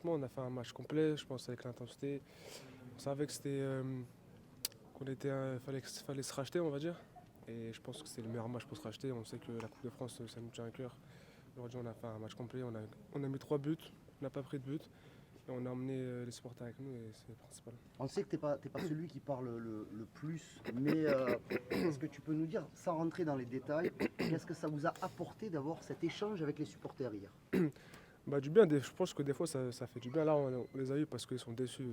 franchement, on a fait un match complet, je pense, avec l'intensité. On savait que fallait se racheter, on va dire. Et je pense que c'est le meilleur match pour se racheter. On sait que la Coupe de France, ça nous tient à cœur. Aujourd'hui, on a fait un match complet. On a mis 3 buts. On n'a pas pris de but. Et on a emmené les supporters avec nous et c'est le principal. On sait que t'es pas celui qui parle le plus, mais est-ce que tu peux nous dire, sans rentrer dans les détails, qu'est-ce que ça vous a apporté d'avoir cet échange avec les supporters hier? Bah, du bien, je pense que des fois ça fait du bien. Là, on les a eu parce qu'ils sont déçus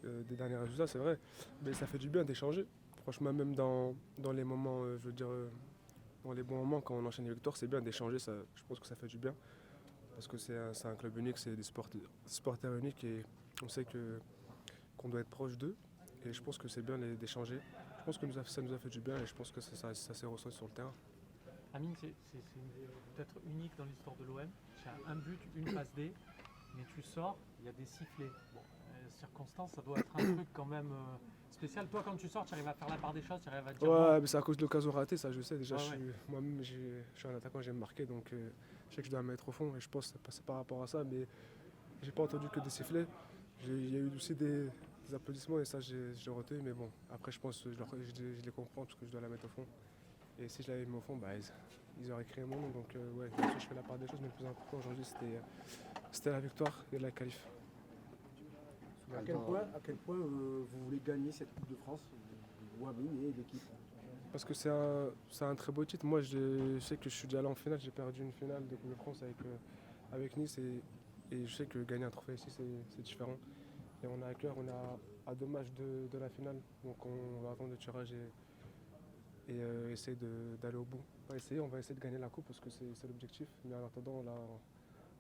des derniers résultats, c'est vrai. Mais ça fait du bien d'échanger. Franchement, même dans les moments, je veux dire, dans les bons moments, quand on enchaîne les victoires, c'est bien d'échanger. Je pense que ça fait du bien. Parce que c'est un club unique, c'est des supporters uniques et on sait qu'on doit être proche d'eux. Et je pense que c'est bien d'échanger. Je pense que ça nous a fait du bien et je pense que ça s'est ressenti sur le terrain. Amine, c'est peut-être unique dans l'histoire de l'OM. Tu as un but, une passe D, mais tu sors, il y a des sifflets. Bon, circonstances, ça doit être un truc quand même spécial. Toi, quand tu sors, tu arrives à faire la part des choses, tu arrives à te dire. Ouais, mais c'est à cause de l'occasion ratée, ça je sais. Déjà, Ouais, ouais. moi-même, je suis un attaquant, j'aime marquer, donc je sais que je dois me mettre au fond et je pense que c'est par rapport à ça. Mais j'ai pas entendu que des sifflets. Il y a eu aussi des applaudissements et ça, j'ai retenu. Mais bon, après, je pense que je les comprends parce que je dois la mettre au fond. Et si je l'avais mis au fond, bah, ils auraient créé mon nom. Donc, ouais, bien sûr, je fais la part des choses, mais le plus important aujourd'hui, c'était la victoire et la qualif. À quel point vous voulez gagner cette Coupe de France, vous, Amine et l'équipe? Parce que c'est un très beau titre. Moi, je sais que je suis déjà allé en finale. J'ai perdu une finale de Coupe de France avec Nice. Et je sais que gagner un trophée ici, c'est différent. Et on a à cœur, on a à 2 matchs de la finale. Donc on va attendre le tirage et essayer d'aller au bout. Pas essayer, on va essayer de gagner la coupe parce que c'est l'objectif. Mais en attendant, là,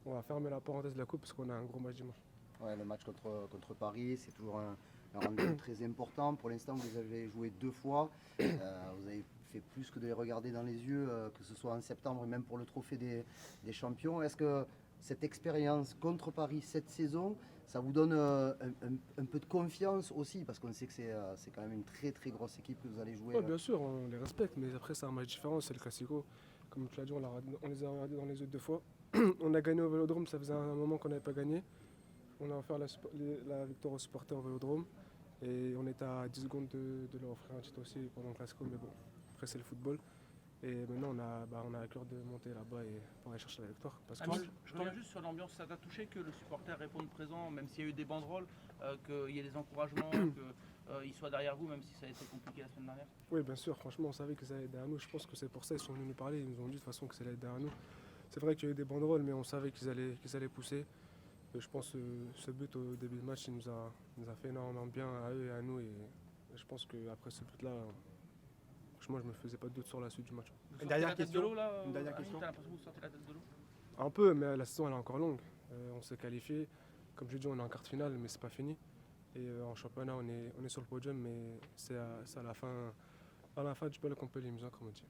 on va fermer la parenthèse de la coupe parce qu'on a un gros match dimanche. Ouais, le match contre Paris, c'est toujours un rendez-vous très important. Pour l'instant, vous avez joué 2 fois. Vous avez fait plus que de les regarder dans les yeux, que ce soit en septembre et même pour le trophée des champions. Est-ce que cette expérience contre Paris cette saison, ça vous donne un peu de confiance aussi? Parce qu'on sait que c'est quand même une très très grosse équipe que vous allez jouer. Ouais, bien sûr, on les respecte, mais après c'est un match différent, c'est le Classico. Comme tu l'as dit, on les a regardés dans les yeux 2 fois. On a gagné au Vélodrome, ça faisait un moment qu'on n'avait pas gagné. On a offert la victoire aux supporters au Vélodrome et on était à 10 secondes de leur offrir un titre aussi pendant le Classico, mais bon, après c'est le football. Et maintenant on a à cœur de monter là-bas et pour aller chercher la victoire. Parce que Amine, je reviens juste sur l'ambiance, ça t'a touché que le supporter réponde présent, même s'il y a eu des banderoles, qu'il y ait des encouragements, qu'ils soient derrière vous, même si ça a été compliqué la semaine dernière? oui, bien sûr, franchement, on savait qu'ils allaient être derrière nous. Je pense que c'est pour ça qu'ils sont venus nous parler. Ils nous ont dit de toute façon que ça allait être derrière nous. C'est vrai qu'il y a eu des banderoles, mais on savait qu'ils allaient pousser. Et je pense que ce but au début du match, il nous a fait énormément bien à eux et à nous. Et je pense qu'après ce but-là, franchement, je ne me faisais pas de doute sur la suite du match. Vous Dernière sortez la tête de question. l'eau là, Une dernière Amine, question. t'as l'impression que vous sortez la tête de l'eau? Un peu, mais la saison elle est encore longue. On s'est qualifié. Comme je dis, on est en quart de finale, mais c'est pas fini. Et en championnat, on est sur le podium, mais c'est à la fin du bal qu'on peut les mises, comme on dit.